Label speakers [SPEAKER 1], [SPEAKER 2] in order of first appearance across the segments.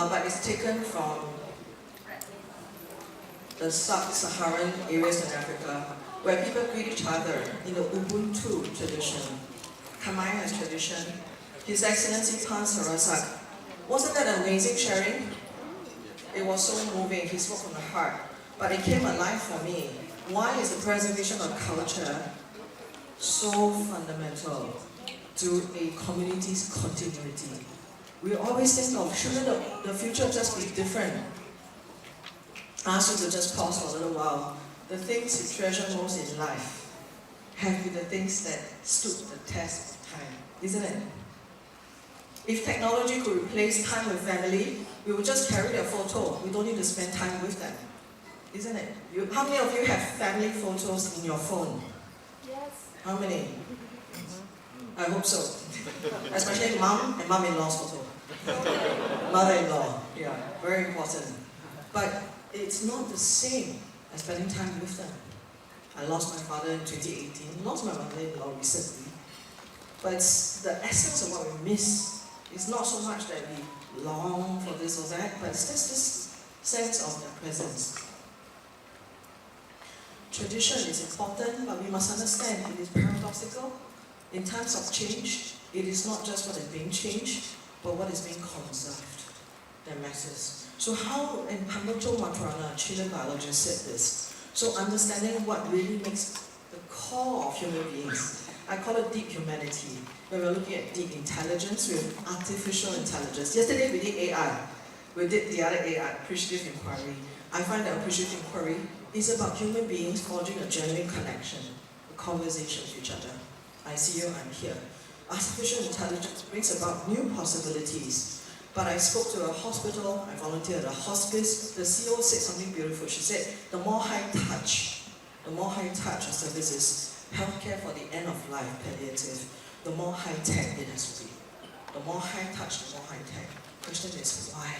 [SPEAKER 1] but it's taken from the sub-Saharan areas in Africa, where people greet each other in the Ubuntu tradition, Kamai's tradition. His Excellency Pan Sarasak. Wasn't that amazing sharing? It was so moving, he spoke from the heart. But it came alive for me. Why is the preservation of culture so fundamental to a community's continuity? We always think of, shouldn't the future just be different? I ask you to just pause for a little while. The things you treasure most in life have been the things that stood the test of time, isn't it? If technology could replace time with family, we would just carry their photo. We don't need to spend time with them, isn't it? How many of you have family photos in your phone?
[SPEAKER 2] Yes.
[SPEAKER 1] How many? I hope so. Especially mom and mom-in-law's photo. Mother-in-law, yeah, very important. But it's not the same as spending time with them. I lost my father in 2018, lost my mother-in-law recently. But it's the essence of what we miss. It's not so much that we long for this or that, but it's just this sense of their presence. Tradition is important, but we must understand it is paradoxical. In times of change, it is not just what is being changed, but what is being conserved that matters. So how, and Pambacho Maturana, a Chilean biologist, said this, so understanding what really makes the core of human beings, I call it deep humanity. When we're looking at deep intelligence, we have artificial intelligence. Yesterday we did AI. We did the other AI, appreciative inquiry. I find that appreciative inquiry is about human beings forging a genuine connection, a conversation with each other. I see you, I'm here. Artificial intelligence brings about new possibilities. But I spoke to a hospital, I volunteered at a hospice. The CEO said something beautiful. She said, the more high touch of services, healthcare for the end of life, palliative, the more high-tech it has to be. The more high-touch, the more high-tech. Question is, why?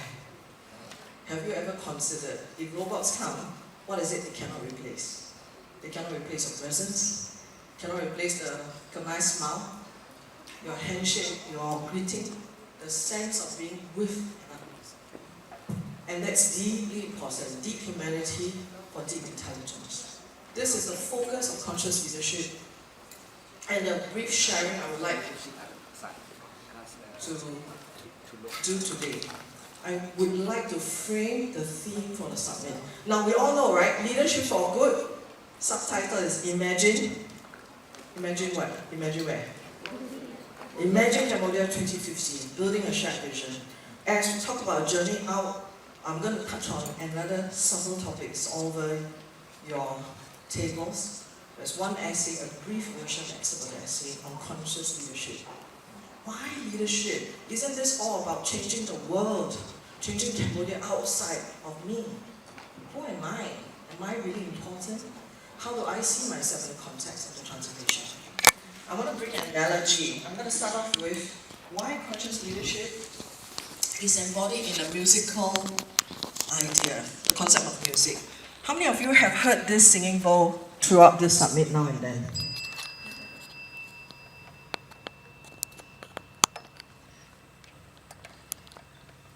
[SPEAKER 1] Have you ever considered, if robots come, what is it they cannot replace? They cannot replace your presence, cannot replace the Khmer smile, your handshake, your greeting, the sense of being with another. And that's deeply important, deep humanity for deep intelligence. This is the focus of conscious leadership. And a brief sharing I would like to do today. I would like to frame the theme for the summit. Now we all know, right? Leadership for Good. Subtitle is Imagine. Imagine what? Imagine where? Imagine Cambodia 2050, building a shared vision. As we talk about a journey out, I'm going to touch on another subtle topics over your tables. There's one essay, a brief version expert essay on conscious leadership. Why leadership? Isn't this all about changing the world? Changing Cambodia outside of me? Who am I? Am I really important? How do I see myself in the context of the transformation? I want to bring an analogy. I'm going to start off with why conscious leadership is embodied in a musical idea, the concept of music. How many of you have heard this singing bowl throughout this summit now and then?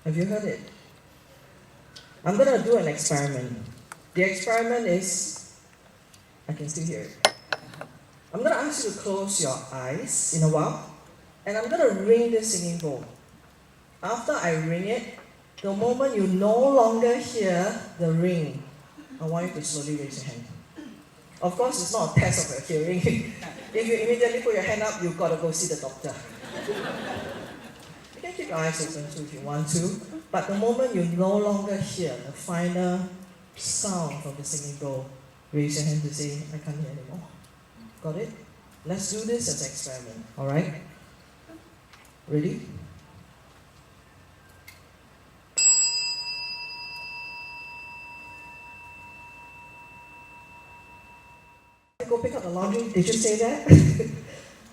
[SPEAKER 1] Have you heard it? I'm going to do an experiment. The experiment is, I can still hear it. I'm going to ask you to close your eyes in a while, and I'm going to ring this singing bowl. After I ring it, the moment you no longer hear the ring, I want you to slowly raise your hand. Of course, it's not a test of your hearing. If you immediately put your hand up, you've got to go see the doctor. You can keep your eyes open too if you want to, but the moment you no longer hear the final sound from the singing bowl, raise your hand to say, I can't hear anymore. Got it? Let's do this as an experiment, alright? Ready? Go pick up the laundry. Did you say that?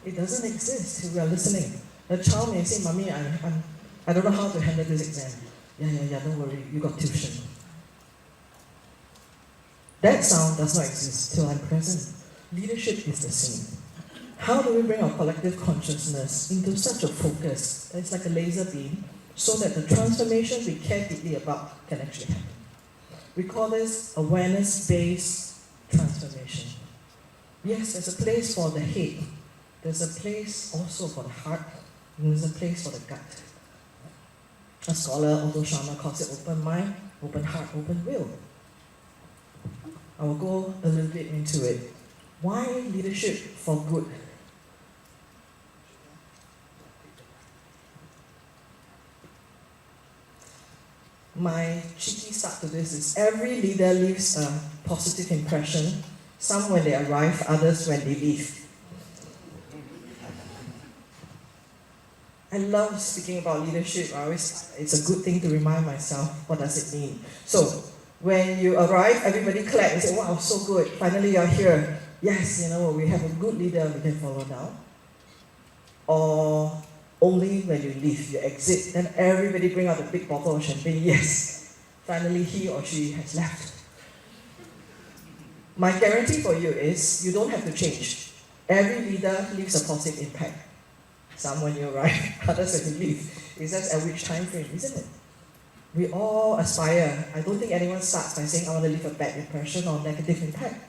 [SPEAKER 1] It doesn't exist. We are listening. The child may say, Mommy, I don't know how to handle this exam. Yeah, don't worry. You got tuition. That sound does not exist till I'm present. Leadership is the same. How do we bring our collective consciousness into such a focus? It's like a laser beam, so that the transformation we care deeply about can actually happen. We call this awareness-based transformation. Yes, there's a place for the head. There's a place also for the heart. And there's a place for the gut. A scholar, Otto Scharmer, calls it open mind, open heart, open will. I will go a little bit into it. Why leadership for good? My cheeky start to this is every leader leaves a positive impression, some when they arrive, others when they leave. I love speaking about leadership. It's a good thing to remind myself, what does it mean? So, when you arrive, everybody clap and say, wow, so good, finally you're here. Yes, we have a good leader, we can follow now. Or only when you leave, you exit, then everybody bring out a big bottle of champagne. Yes, finally he or she has left. My guarantee for you is, you don't have to change. Every leader leaves a positive impact. Some when you arrive, others when you leave. It's just at which time frame, isn't it? We all aspire. I don't think anyone starts by saying, I want to leave a bad impression or negative impact.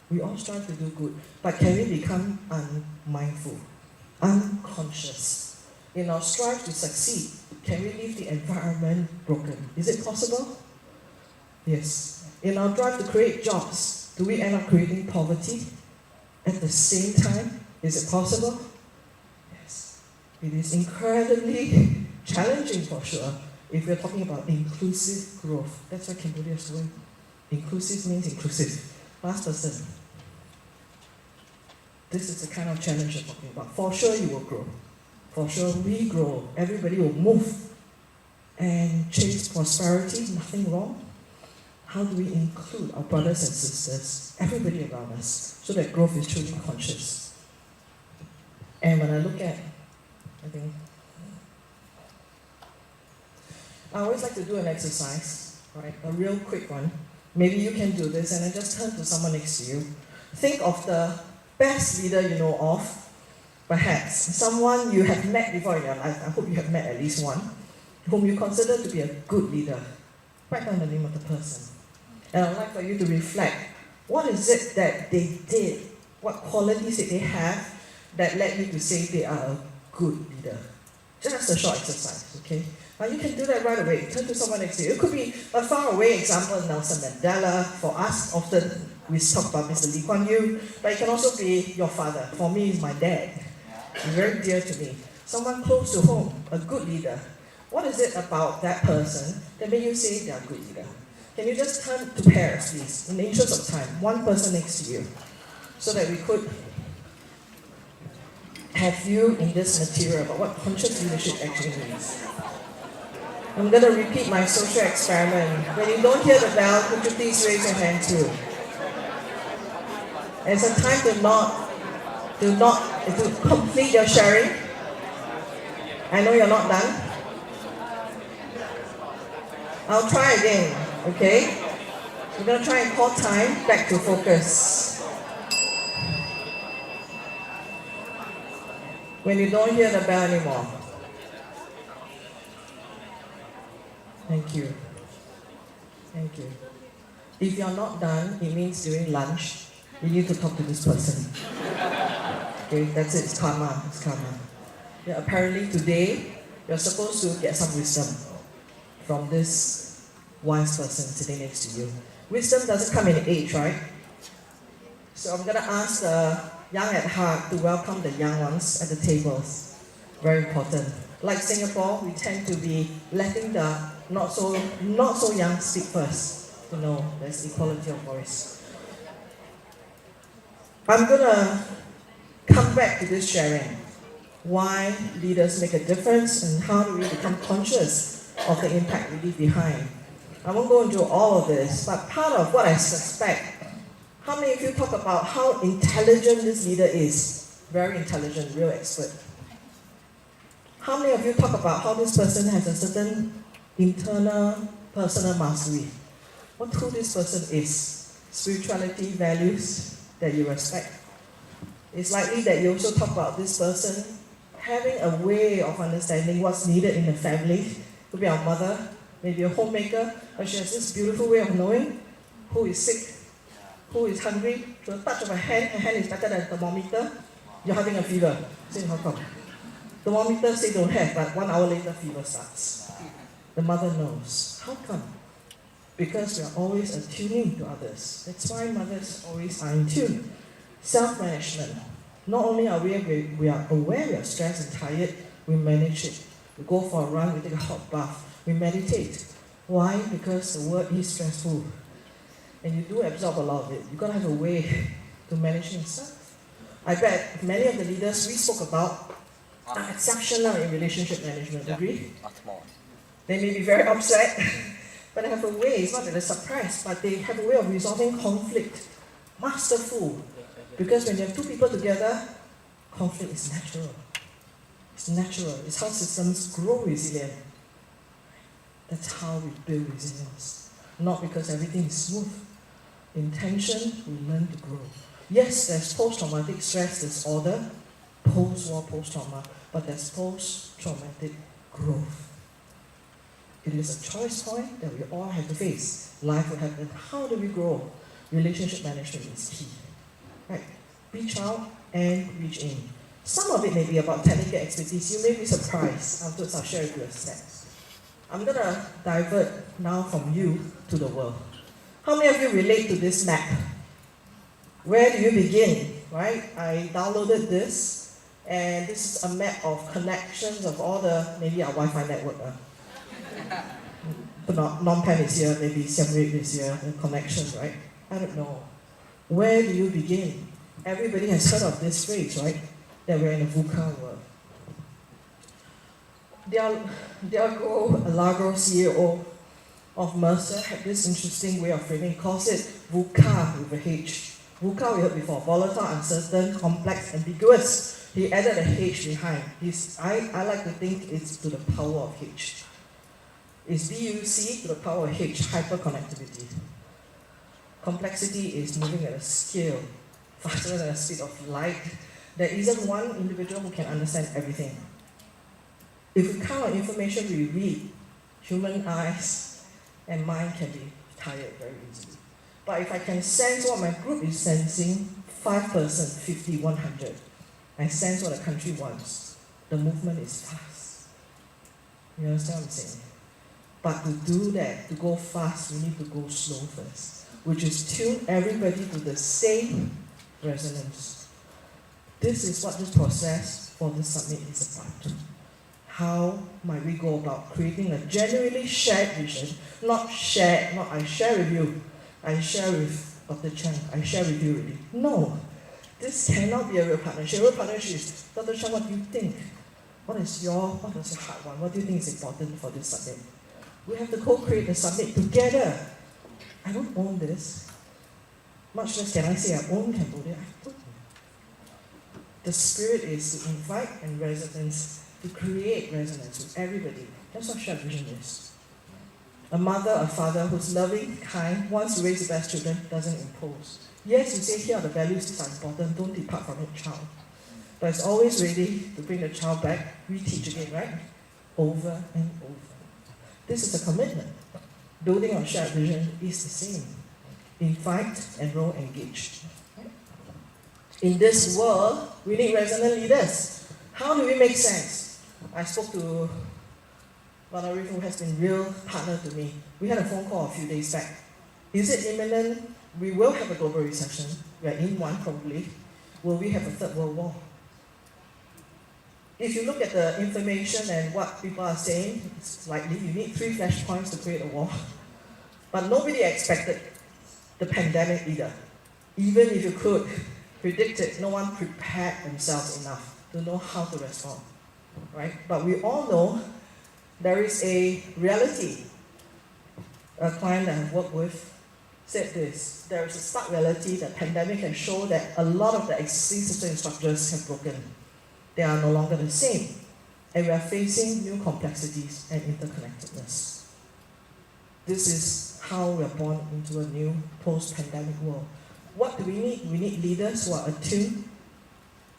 [SPEAKER 1] We all strive to do good. But can we become unmindful, unconscious? In our strive to succeed, can we leave the environment broken? Is it possible? Yes. In our drive to create jobs, do we end up creating poverty at the same time? Is it possible? Yes. It is incredibly challenging for sure if we're talking about inclusive growth. That's what Cambodia is doing. Inclusive means inclusive. Last person. This is the kind of challenge you're talking about. For sure you will grow. For sure we grow. Everybody will move and chase prosperity, nothing wrong. How do we include our brothers and sisters, everybody around us, so that growth is truly conscious? And when I look at, I always like to do an exercise, right? A real quick one. Maybe you can do this, and then just turn to someone next to you. Think of the best leader you know of, perhaps someone you have met before in your life. I hope you have met at least one, whom you consider to be a good leader. Write down the name of the person. And I'd like for you to reflect, what is it that they did? What qualities did they have that led you to say they are a good leader? Just a short exercise, okay? Now you can do that right away. Turn to someone next to you. It could be a faraway example, Nelson Mandela. For us, often we talk about Mr. Lee Kuan Yew, but it can also be your father. For me, it's my dad. He's very dear to me. Someone close to home, a good leader. What is it about that person that made you say they're a good leader? Can you just turn to pairs, please, in the interest of time, one person next to you, so that we could have you in this material about what conscious leadership actually means. I'm going to repeat my social experiment. When you don't hear the bell, could you please raise your hand too? And it's a time to complete your sharing. I know you're not done. I'll try again, okay? We're going to try and call time back to focus. When you don't hear the bell anymore. Thank you. Thank you. If you're not done, it means during lunch, you need to talk to this person. Okay, that's it. It's karma. It's karma. Yeah, apparently today, you're supposed to get some wisdom from this wise person sitting next to you. Wisdom doesn't come in age, right? So I'm going to ask the young at heart to welcome the young ones at the tables. Very important. Like Singapore, we tend to be letting the not so young speak first. There's equality of voice. I'm going to come back to this sharing. Why leaders make a difference and how do we become conscious of the impact we leave behind. I won't go into all of this, but part of what I suspect, how many of you talk about how intelligent this leader is? Very intelligent, real expert. How many of you talk about how this person has a certain internal personal mastery? Who this person is? Spirituality, values that you respect. It's likely that you also talk about this person having a way of understanding what's needed in the family could be our mother, maybe a homemaker, but she has this beautiful way of knowing who is sick, who is hungry. Through a touch of her hand is better than a thermometer. You're having a fever. Say, how come? Thermometer say don't have, but 1 hour later fever starts. The mother knows. How come? Because we are always attuning to others. That's why mothers always are in tune. Self-management. Not only are we are aware we are stressed and tired, we manage it. We go for a run, we take a hot bath, we meditate. Why? Because the world is stressful. And you do absorb a lot of it. You've got to have a way to manage yourself. I bet many of the leaders we spoke about are exceptional in relationship management. Agree? They may be very upset, but they have a way. It's not that they're surprised, but they have a way of resolving conflict. Masterful. Because when you have two people together, conflict is natural. It's natural. It's how systems grow resilient. That's how we build resilience. Not because everything is smooth. In tension, we learn to grow. Yes, there's post-traumatic stress disorder, post-war, post-trauma, but there's post-traumatic growth. It is a choice point that we all have to face. Life will happen. How do we grow? Relationship management is key. Right? Reach out and reach in. Some of it may be about technical expertise. You may be surprised. Afterwards, I'll share with you a step. I'm going to divert now from you to the world. How many of you relate to this map? Where do you begin? Right? I downloaded this, and this is a map of connections of all the, maybe our Wi-Fi network. Phnom Penh is here, maybe Siem Reap is here, the connection, right? I don't know. Where do you begin? Everybody has heard of this phrase, right? That we're in a VUCA world. Diego Alagro, CEO of Mercer, had this interesting way of framing. He calls it VUCA with a H. VUCA we heard before, volatile, uncertain, complex, ambiguous. He added a H behind. I like to think it's to the power of H. It's VUC to the power of H, hyperconnectivity. Complexity is moving at a scale faster than the speed of light. There isn't one individual who can understand everything. If we count on information we read, human eyes and mind can be tired very easily. But if I can sense what my group is sensing, 5%, 50, 100, I sense what the country wants. The movement is fast. You understand what I'm saying? But to do that, to go fast, we need to go slow first, which is tune everybody to the same resonance. This is what this process for the summit is about. How might we go about creating a genuinely shared vision, not I share with you, I share with Dr. Chang, I share with you really. No, this cannot be a real partnership. A real partnership is, Dr. Chang, what do you think? What does your heart want? What do you think is important for this summit? We have to co-create the summit together. I don't own this. Much less can I say I own Cambodia. I don't. The spirit is to invite and resonance, to create resonance with everybody. That's what shared vision is. A mother, a father who's loving, kind, wants to raise the best children, doesn't impose. Yes, you say here are the values, these are important, don't depart from your child. But it's always ready to bring the child back, reteach again, right? Over and over. This is a commitment. Building on shared vision is the same. Invite, enroll, engage. In this world, we need resonant leaders. How do we make sense? I spoke to Valerie, who has been a real partner to me. We had a phone call a few days back. Is it imminent? We will have a global recession. We are in one probably. Will we have a third world war? If you look at the information and what people are saying, it's likely you need 3 flashpoints to create a war. But nobody expected the pandemic either. Even if you could predict it, no one prepared themselves enough to know how to respond, right? But we all know there is a reality. A client that I've worked with said this: there is a stark reality that pandemic has shown that a lot of the existing systems and structures have broken. They are no longer the same, and we are facing new complexities and interconnectedness. This is how we are born into a new post-pandemic world. What do we need? We need leaders who are attuned,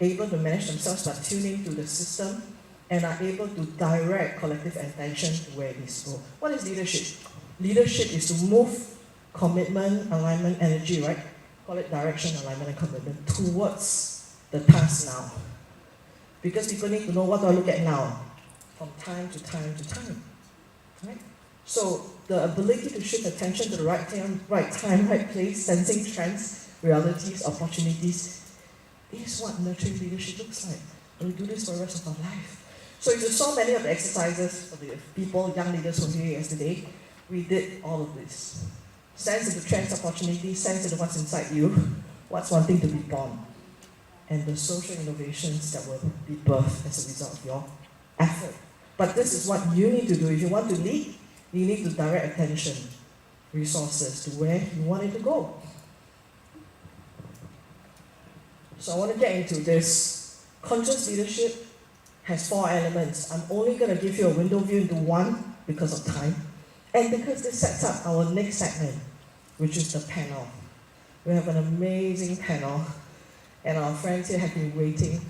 [SPEAKER 1] able to manage themselves by tuning to the system, and are able to direct collective attention to where it is go. What is leadership? Leadership is to move commitment, alignment, energy, right? Call it direction, alignment, and commitment towards the task now. Because people need to know what do I look at now, from time to time to time, right? So the ability to shift attention to the right time, right place, sensing trends, realities, opportunities, is what nurturing leadership looks like. And we do this for the rest of our life. So if you saw many of the exercises for the people, young leaders who were here yesterday, we did all of this. Sense into trends, opportunities, sense into what's inside you, what's wanting to be born, and the social innovations that will be birthed as a result of your effort. But this is what you need to do. If you want to lead, you need to direct attention, resources to where you want it to go. So I want to get into this. Conscious leadership has 4 elements. I'm only going to give you a window view into one because of time, and because this sets up our next segment, which is the panel. We have an amazing panel, and our friends here have been waiting.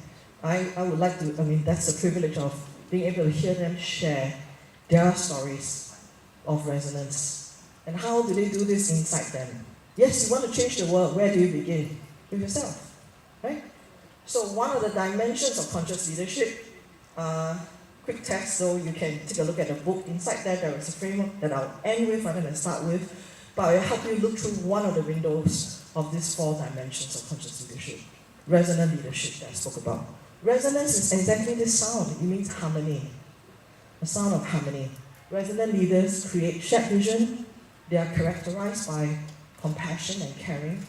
[SPEAKER 1] I would like to, that's the privilege of being able to hear them share their stories of resonance. And how do they do this inside them? Yes, you want to change the world. Where do you begin? With yourself, right? So one of the dimensions of conscious leadership, quick test, so you can take a look at the book. Inside there is a framework that I'll end with rather than start with, but I'll help you look through one of the windows of these 4 dimensions of conscious leadership. Resonant leadership that I spoke about. Resonance is exactly this sound. It means harmony. A sound of harmony. Resonant leaders create shared vision. They are characterized by compassion and caring,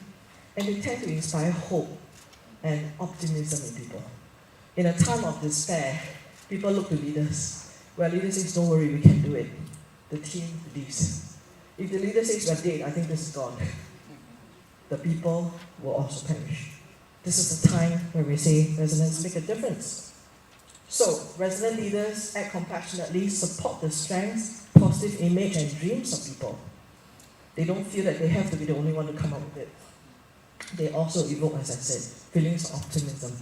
[SPEAKER 1] and they tend to inspire hope and optimism in people. In a time of despair, people look to leaders. Where leaders say, don't worry, we can do it. The team leaves. If the leader says we're dead, I think this is gone. The people will also perish. This is the time where we say resonance make a difference. So, resonant leaders act compassionately, support the strengths, positive image, and dreams of people. They don't feel that they have to be the only one to come up with it. They also evoke, as I said, feelings of optimism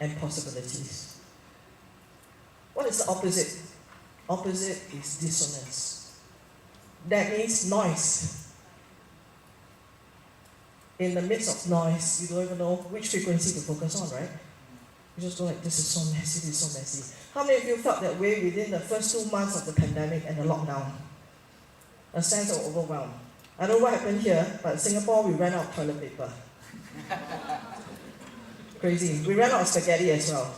[SPEAKER 1] and possibilities. What is the opposite? Opposite is dissonance. That means noise. In the midst of noise, you don't even know which frequency to focus on, right? You just go like, this is so messy, this is so messy. How many of you felt that way within the first 2 months of the pandemic and the lockdown? A sense of overwhelm. I don't know what happened here, but in Singapore, we ran out of toilet paper. Crazy. We ran out of spaghetti as well.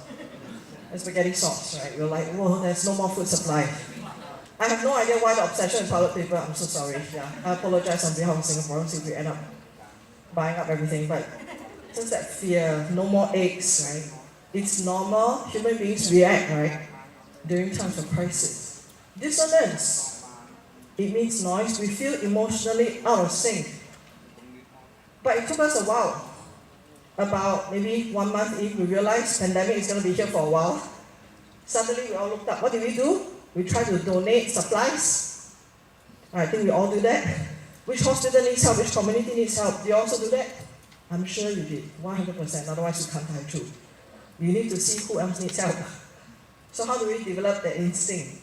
[SPEAKER 1] And spaghetti sauce, right? We were like, whoa, there's no more food supply. I have no idea why the obsession with toilet paper. I'm so sorry. Yeah, I apologize on behalf of Singaporeans if we end up buying up everything, but just that fear, no more eggs, right? It's normal, human beings react, right? During times of crisis. Dissonance, it means noise, we feel emotionally out of sync. But it took us a while. About maybe 1 month in, we realized pandemic is going to be here for a while. Suddenly we all looked up, what did we do? We tried to donate supplies. I think we all do that. Which hospital needs help? Which community needs help? Do you also do that? I'm sure you did, 100%, otherwise you can't tell the truth. You need to see who else needs help. So how do we develop that instinct?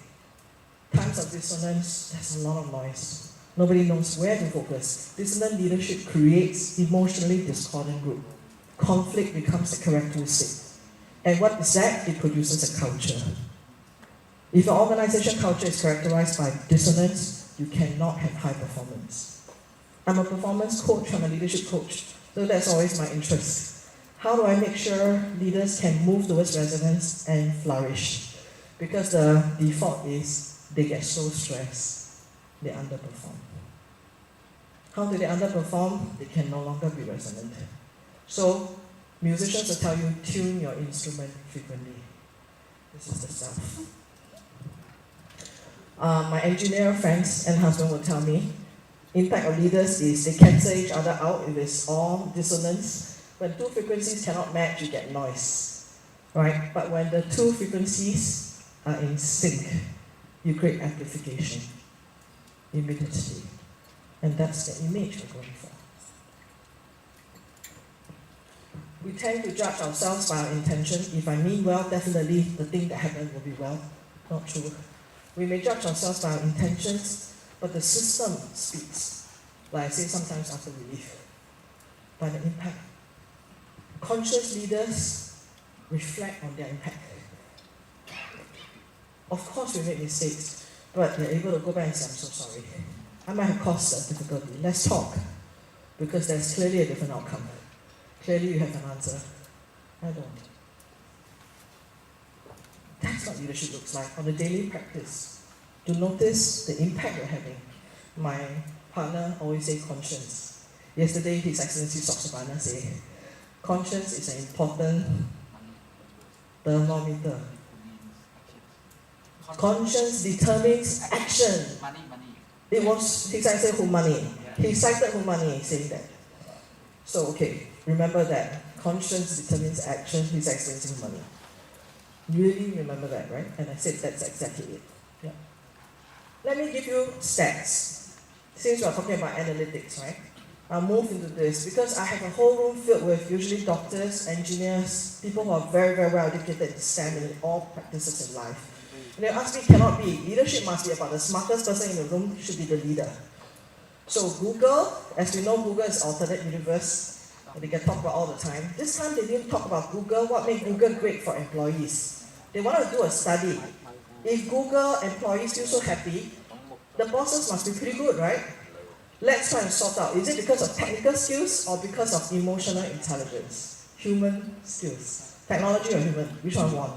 [SPEAKER 1] Times of dissonance, there's a lot of noise. Nobody knows where to focus. Dissonant leadership creates emotionally discordant group. Conflict becomes a characteristic. And what is that? It produces a culture. If your organization culture is characterized by dissonance, you cannot have high performance. I'm a performance coach, I'm a leadership coach, so that's always my interest. How do I make sure leaders can move towards resonance and flourish? Because the default is they get so stressed, they underperform. How do they underperform? They can no longer be resonant. So, musicians will tell you, tune your instrument frequently. This is the stuff. My engineer friends and husband will tell me, impact of leaders is they cancel each other out if it's all dissonance. When 2 frequencies cannot match, you get noise, right? But when the 2 frequencies are in sync, you create amplification immediately. And that's the image we're going for. We tend to judge ourselves by our intention. If I mean well, definitely the thing that happened will be well. Not true. We may judge ourselves by our intentions, but the system speaks. Like I say, sometimes after relief, by the impact. Conscious leaders reflect on their impact. Of course we make mistakes, but they're able to go back and say, I'm so sorry. I might have caused a difficulty. Let's talk. Because there's clearly a different outcome. Clearly you have an answer. I don't. That's what leadership looks like on a daily practice. To notice the impact you're having. My partner always say conscience. Yesterday, His Excellency Soksabana said, conscience is an important thermometer. Conscience determines action. It was His Excellency Humani. He cited Humani saying that. So, okay, remember that. Conscience determines action, His Excellency Humani. Really remember that, right? And I said that's exactly it. Yeah. Let me give you stats. Since we're talking about analytics, right? I'll move into this because I have a whole room filled with usually doctors, engineers, people who are very, very well educated in STEM and in all practices in life. And they ask me, cannot be. Leadership must be about the smartest person in the room should be the leader. So Google, as we know, Google is alternate universe. They get talked about all the time. This time they didn't talk about Google, what made Google great for employees. They want to do a study. If Google employees feel so happy, the bosses must be pretty good, right? Let's try and sort out, is it because of technical skills or because of emotional intelligence? Human skills. Technology or human? Which one won?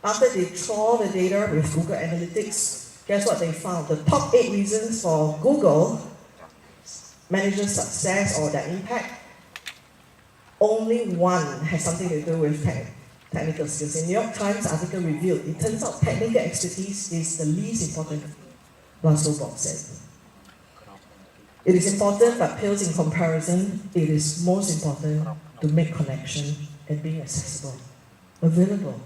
[SPEAKER 1] After they trawl the data with Google Analytics, guess what they found? The top 8 reasons for Google managers' success or their impact, only one has something to do with technical skills. In New York Times article revealed, it turns out technical expertise is the least important, Laszlo Bob said. It is important, but pales in comparison. It is most important to make connection and being accessible, available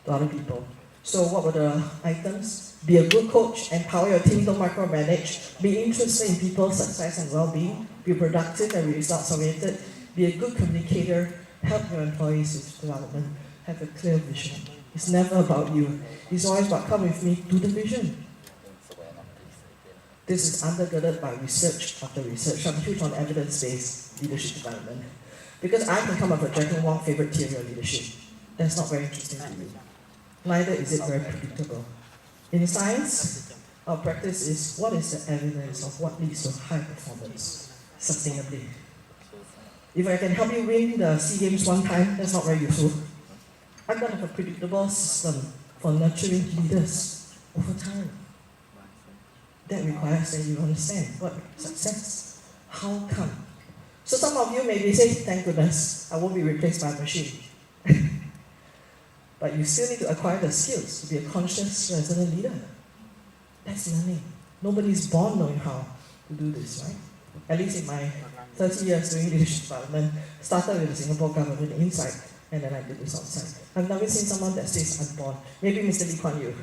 [SPEAKER 1] to other people. So what were the items? Be a good coach, empower your team, don't micromanage, be interested in people's success and well-being, be productive and results-oriented, be a good communicator, help your employees with development, have a clear vision. It's never about you. It's always about come with me, do the vision. This is undergirded by research after research. I'm huge on evidence-based leadership development. Because I can come up with Jacqueline Wong's favorite theory of leadership. That's not very interesting to you. Neither is it very predictable. In science, our practice is what is the evidence of what leads to high performance sustainably. If I can help you win the SEA Games one time, that's not very useful. I've got to have a predictable system for nurturing leaders over time. That requires that you understand what success, how come. So some of you may be saying, thank goodness, I won't be replaced by a machine. But you still need to acquire the skills to be a conscious, resilient leader. That's learning. Nobody's born knowing how to do this, right? At least in my 30 years doing leadership development, started with the Singapore government inside, and then I did this outside. I've never seen someone that says I'm born. Maybe Mr. Lee Kuan Yew.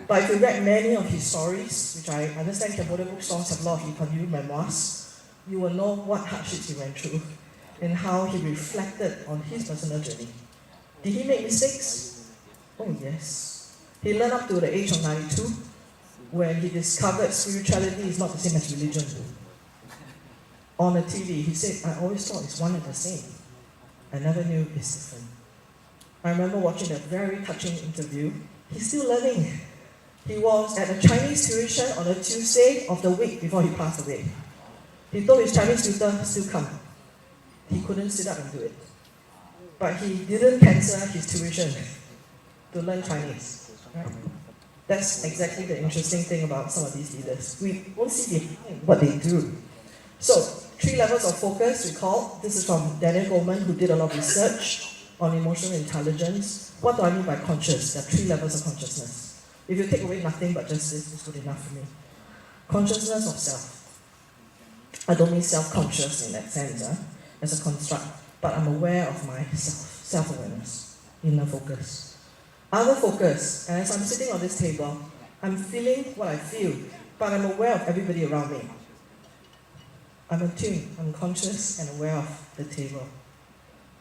[SPEAKER 1] But if you read many of his stories, which I understand Cambodia bookstores have a lot of Lee Kuan Yew memoirs, you will know what hardships he went through and how he reflected on his personal journey. Did he make mistakes? Oh yes. He learned up to the age of 92 when he discovered spirituality is not the same as religion. On the TV, he said, I always thought it's one and the same. I never knew it's different. I remember watching a very touching interview. He's still learning. He was at a Chinese tuition on a Tuesday of the week before he passed away. He told his Chinese tutor, still come. He couldn't sit up and do it. But he didn't cancel his tuition to learn Chinese. Right? That's exactly the interesting thing about some of these leaders. We won't see behind what they do. So, 3 levels of focus, recall. This is from Daniel Goleman, who did a lot of research on emotional intelligence. What do I mean by conscious? There are 3 levels of consciousness. If you take away nothing but just this, it's good enough for me. Consciousness of self. I don't mean self-conscious in that sense, as a construct, but I'm aware of myself, self-awareness, inner focus. Other focus, and as I'm sitting on this table, I'm feeling what I feel, but I'm aware of everybody around me. I'm attuned, I'm conscious and aware of the table.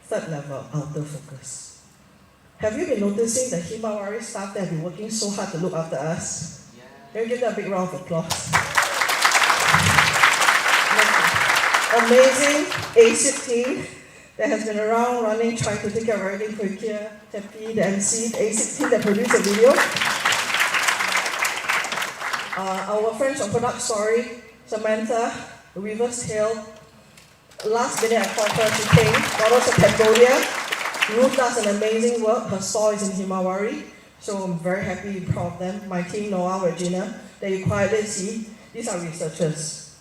[SPEAKER 1] Third level, outer focus. Have you been noticing the Himawari staff that have been working so hard to look after us? Can you give them a big round of applause? Amazing ASIC team that has been around running, trying to take care of everything for Ikea, Tepi, the MC, the ASIC team that produced the video. Our friends from Product Story, Samantha, Weaver's Tale, last minute at quarter she came, got us to Cambodia. Ruth does an amazing work, her store is in Himawari, so I'm very happy and proud of them. My team, Noah, Regina, that you quietly see, these are researchers.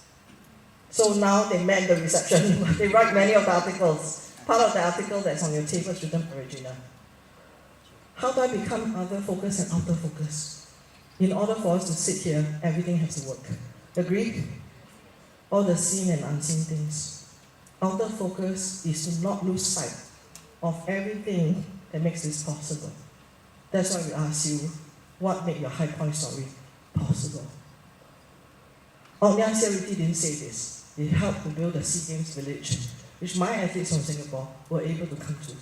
[SPEAKER 1] So now they man the reception, they write many of the articles. Part of the article that's on your table is written by Regina. How do I become other focus and outer focus? In order for us to sit here, everything has to work. Agree? All the seen and unseen things. Outer focus is to not lose sight of everything that makes this possible. That's why we ask you, what made your high point story possible? Omnia Seriti didn't say this. They helped to build the SEA Games village, which my athletes from Singapore were able to come to.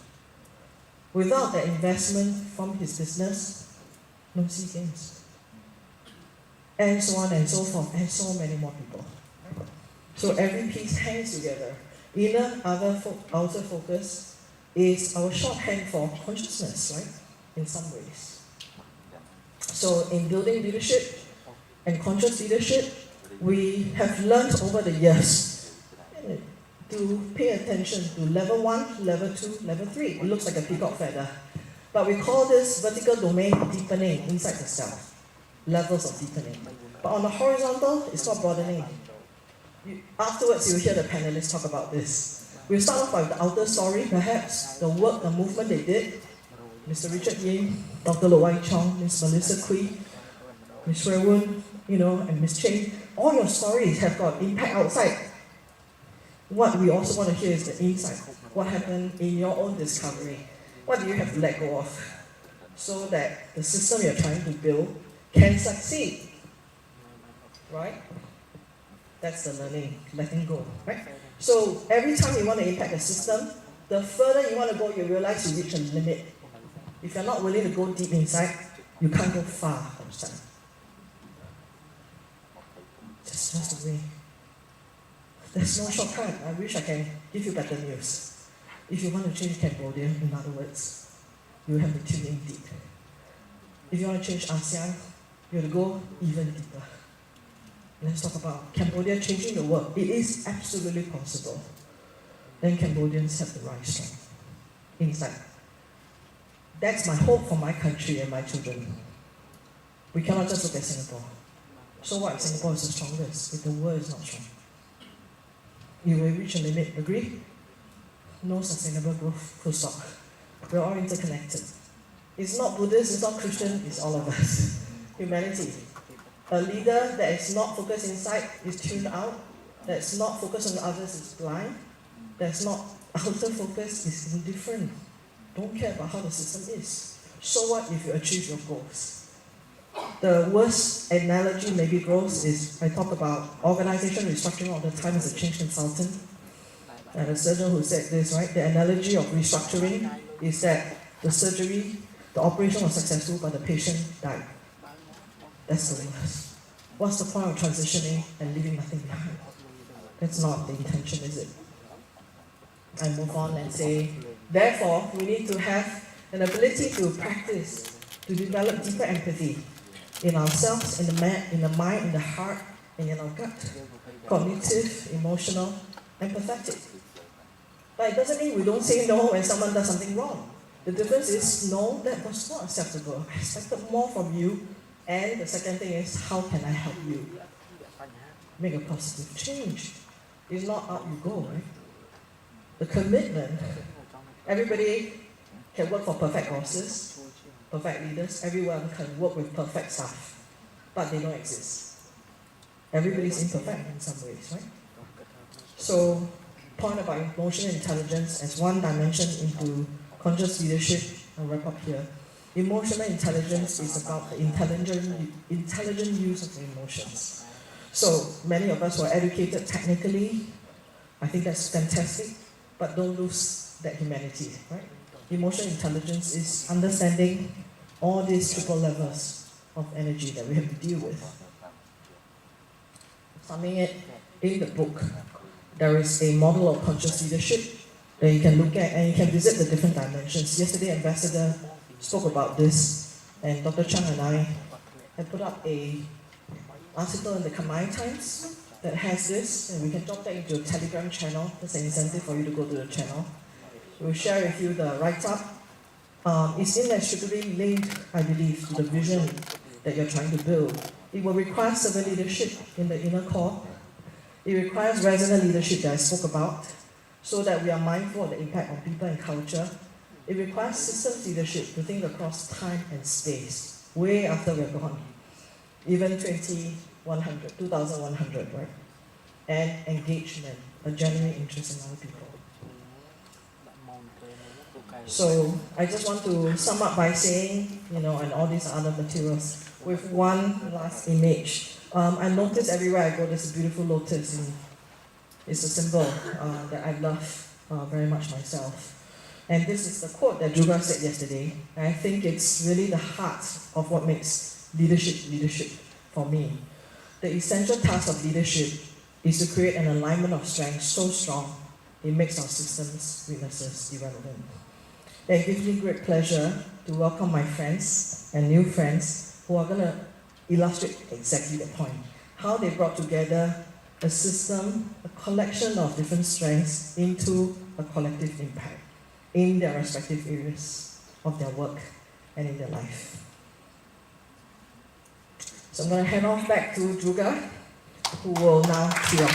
[SPEAKER 1] Without the investment from his business, no SEA Games. And so on and so forth, and so many more people. So every piece hangs together. Inner, outer focus is our shorthand for consciousness, right? In some ways. So in building leadership and conscious leadership, we have learned over the years to pay attention to level 1, level 2, level 3. It looks like a peacock feather. But we call this vertical domain deepening inside the self. Levels of deepening. But on the horizontal, it's called broadening. Afterwards, you'll hear the panelists talk about this. We'll start off with the outer story, perhaps, the work, the movement they did. Mr. Richard Yim, Dr. Lo Wai Chong, Ms. Melissa Kui, Ms. Shui Woon, and Ms. Cheng. All your stories have got impact outside. What we also want to hear is the inside. What happened in your own discovery? What do you have to let go of? So that the system you're trying to build can succeed. Right? That's the learning, letting go, right? So every time you want to impact a system, the further you want to go, you realize you reach a limit. If you're not willing to go deep inside, you can't go far outside. That's just the way. There's no shortcut. I wish I can give you better news. If you want to change Cambodia, in other words, you have to tune in deep. If you want to change ASEAN, you have to go even deeper. Let's talk about Cambodia changing the world. It is absolutely possible. Then Cambodians have the right strength inside. That's my hope for my country and my children. We cannot just look at Singapore. So what if Singapore is the strongest if the world is not strong? You will reach a limit, agree? No sustainable growth, full stop. We're all interconnected. It's not Buddhist, it's not Christian, it's all of us. Humanity. A leader that is not focused inside is tuned out, that's not focused on others is blind, that's not outer focus is indifferent. Don't care about how the system is. So what if you achieve your goals? The worst analogy maybe growth is, I talk about organization restructuring all the time as a change consultant. And a surgeon who said this, right? The analogy of restructuring is that the surgery, the operation was successful, but the patient died. That's the worst. What's the point of transitioning and leaving nothing behind? That's not the intention, is it? I move on and say, therefore, we need to have an ability to practice, to develop deeper empathy in ourselves, in the mind, in the heart, and in our gut. Cognitive, emotional, empathetic. But it doesn't mean we don't say no when someone does something wrong. The difference is, no, that was not acceptable. I expected more from you. And the second thing is, how can I help you make a positive change? It's not out you go, right? The commitment. Everybody can work for perfect bosses, perfect leaders. Everyone can work with perfect staff, but they don't exist. Everybody's imperfect in some ways, right? So, point about emotional intelligence as one dimension into conscious leadership. I'll wrap up here. Emotional intelligence is about the intelligent use of the emotions. So many of us who are educated technically, I think that's fantastic, but don't lose that humanity, right? Emotional intelligence is understanding all these triple levels of energy that we have to deal with. Summing it in the book, there is a model of conscious leadership that you can look at, and you can visit the different dimensions. Yesterday, Ambassador spoke about this, and Dr. Chung and I had put up an article in the Khmer Times that has this, and we can drop that into a Telegram channel. That's an incentive for you to go to the channel. We'll share with you the write-up. It's inextricably linked, I believe, to the vision that you're trying to build. It will require servant leadership in the inner core. It requires resonant leadership that I spoke about, so that we are mindful of the impact on people and culture. It requires systems leadership to think across time and space, way after we're gone, even 2100, right? And engagement, a genuine interest in other people. So I just want to sum up by saying, and all these other materials, with one last image. I notice everywhere I go there's a beautiful lotus, and it's a symbol that I love very much myself. And this is the quote that Juga said yesterday, and I think it's really the heart of what makes leadership for me. The essential task of leadership is to create an alignment of strength so strong it makes our systems' weaknesses irrelevant. It gives me great pleasure to welcome my friends and new friends who are going to illustrate exactly the point. How they brought together a system, a collection of different strengths into a collective impact in their respective areas of their work and in their life. So I'm going to hand off back to Juga, who will now tee off.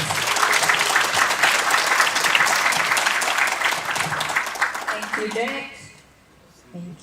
[SPEAKER 2] Thank you, Jack. Thank you.